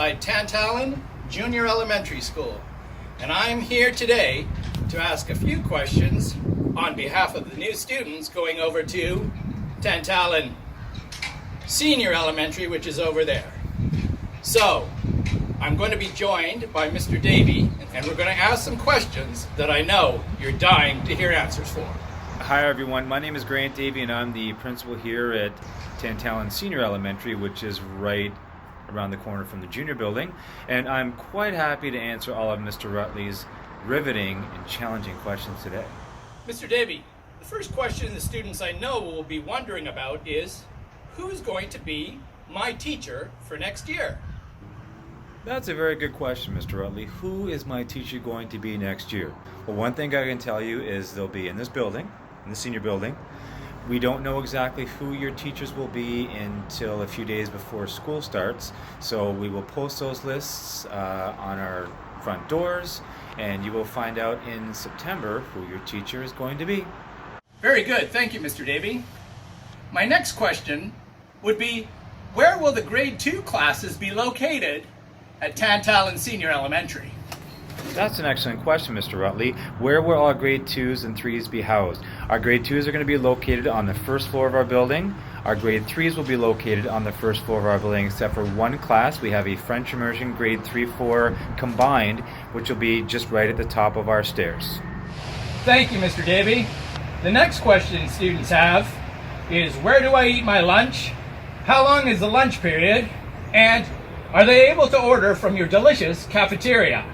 outside Tantallon Jr Elementary School, and I'm here today to ask a few questions on behalf of the new students going over to Tantallon Senior Elementary, which is over there. So, I'm going to be joined by Mr. Davey, and we're going to ask some questions that I know you're dying to hear answers for. Hi everyone, my name is Grant Davey and I'm the principal here at Tantallon Senior Elementary, which is right around the corner from the junior building, and I'm quite happy to answer all of Mr. Rutley's riveting and challenging questions today. Mr. Davey, the first question the students I know will be wondering about is, who's going to be my teacher for next year? That's a very good question, Mr. Rutley. Who is my teacher going to be next year? Well, one thing I can tell you is they'll be in this building, in the senior building. We don't know exactly who your teachers will be until a few days before school starts, so we will post those lists on our front doors, and you will find out in September who your teacher is going to be. Very good, thank you, Mr. Davey. My next question would be, where will the grade 2 classes be located at Tantallon Senior Elementary? That's an excellent question, Mr. Rutley. Where will our grade 2s and 3s be housed? Our grade 2s are going to be located on the first floor of our building. Our grade 3s will be located on the first floor of our building, except for one class. We have a French immersion grade 3-4 combined, which will be just right at the top of our stairs. Thank you, Mr. Davey. The next question students have is, where do I eat my lunch? How long is the lunch period? And are they able to order from your delicious cafeteria?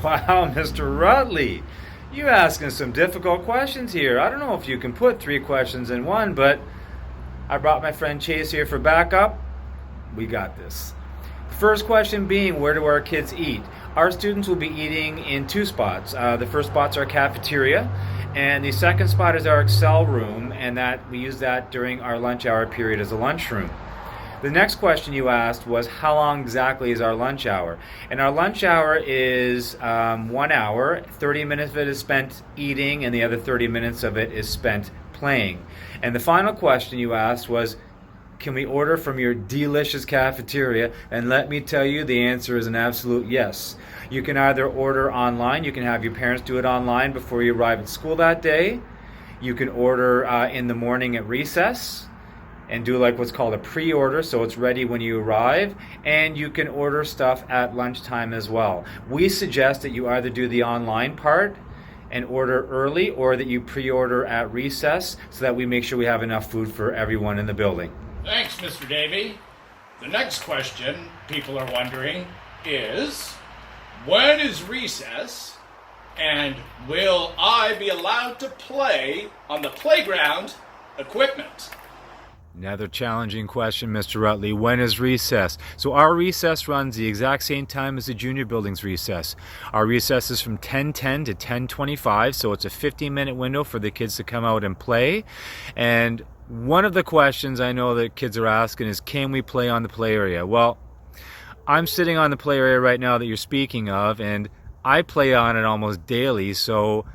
Wow, Mr. Rutley, you're asking some difficult questions here. I don't know if you can put 3 questions in one, but I brought my friend Chase here for backup. We got this. The first question being, where do our kids eat? Our students will be eating in 2 spots. The first spot's our cafeteria, and the second spot is our Excel room, and that we use that during our lunch hour period as a lunchroom. The next question you asked was, how long exactly is our lunch hour? And our lunch hour is 1 hour. 30 minutes of it is spent eating, and the other 30 minutes of it is spent playing. And the final question you asked was, can we order from your delicious cafeteria? And let me tell you, the answer is an absolute yes. You can either order online, you can have your parents do it online before you arrive at school that day. You can order in the morning at recess and do like what's called a pre-order, so it's ready when you arrive, and you can order stuff at lunchtime as well. We suggest that you either do the online part and order early, or that you pre-order at recess, so that we make sure we have enough food for everyone in the building. Thanks, Mr. Davey. The next question people are wondering is, when is recess, and will I be allowed to play on the playground equipment? Another challenging question, Mr. Rutley. When is recess? So our recess runs the exact same time as the junior building's recess. Our recess is from 10:10 to 10:25, so it's a 15-minute window for the kids to come out and play. And one of the questions I know that kids are asking is, can we play on the play area? Well, I'm sitting on the play area right now that you're speaking of, and I play on it almost daily, so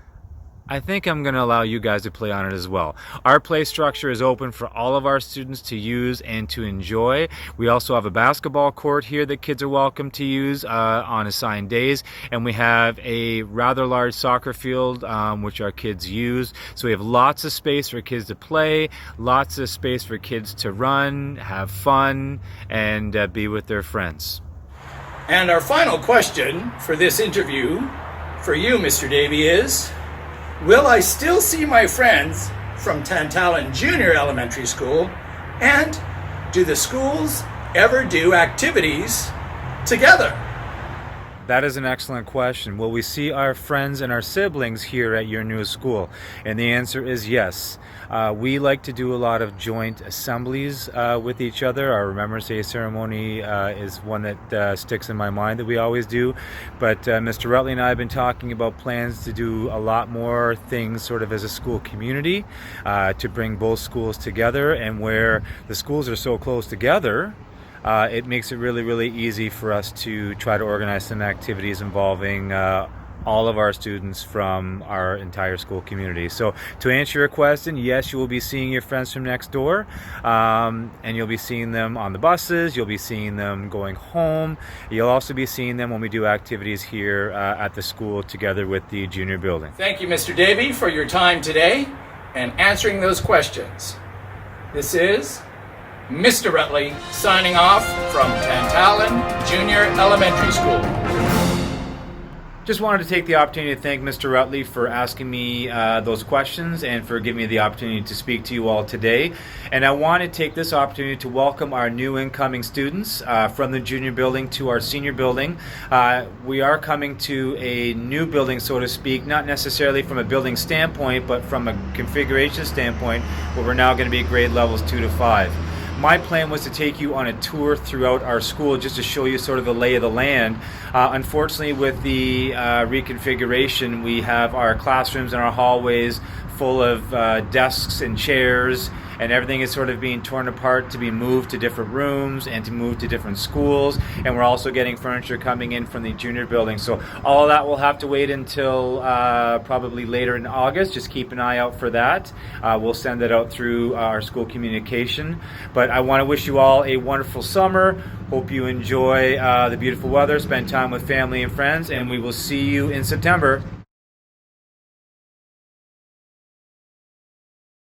I think I'm going to allow you guys to play on it as well. Our play structure is open for all of our students to use and to enjoy. We also have a basketball court here that kids are welcome to use on assigned days, and we have a rather large soccer field which our kids use. So we have lots of space for kids to play, lots of space for kids to run, have fun, and be with their friends. And our final question for this interview for you, Mr. Davey, is, will I still see my friends from Tantallon Jr Elementary School? And do the schools ever do activities together? That is an excellent question. Will we see our friends and our siblings here at your new school? And the answer is yes. We like to do a lot of joint assemblies with each other. Our Remembrance Day ceremony is one that sticks in my mind that we always do. But Mr. Rutley and I have been talking about plans to do a lot more things sort of as a school community to bring both schools together. And where the schools are so close together, it makes it really, really easy for us to try to organize some activities involving all of our students from our entire school community. So to answer your question, yes, you will be seeing your friends from next door, and you'll be seeing them on the buses, you'll be seeing them going home, you'll also be seeing them when we do activities here at the school together with the junior building. Thank you, Mr. Davey, for your time today and answering those questions. This is Mr. Rutley signing off from Tantallon Jr. Elementary School. Just wanted to take the opportunity to thank Mr. Rutley for asking me those questions and for giving me the opportunity to speak to you all today. And I want to take this opportunity to welcome our new incoming students from the junior building to our senior building. We are coming to a new building, so to speak, not necessarily from a building standpoint, but from a configuration standpoint, where we're now going to be grade levels 2 to 5. My plan was to take you on a tour throughout our school just to show you sort of the lay of the land. Unfortunately, with the reconfiguration, we have our classrooms and our hallways full of desks and chairs, and everything is sort of being torn apart to be moved to different rooms and to move to different schools. And we're also getting furniture coming in from the junior building. So all of that will have to wait until probably later in August. Just keep an eye out for that. We'll send it out through our school communication. But I want to wish you all a wonderful summer. Hope you enjoy the beautiful weather, spend time with family and friends, and we will see you in September.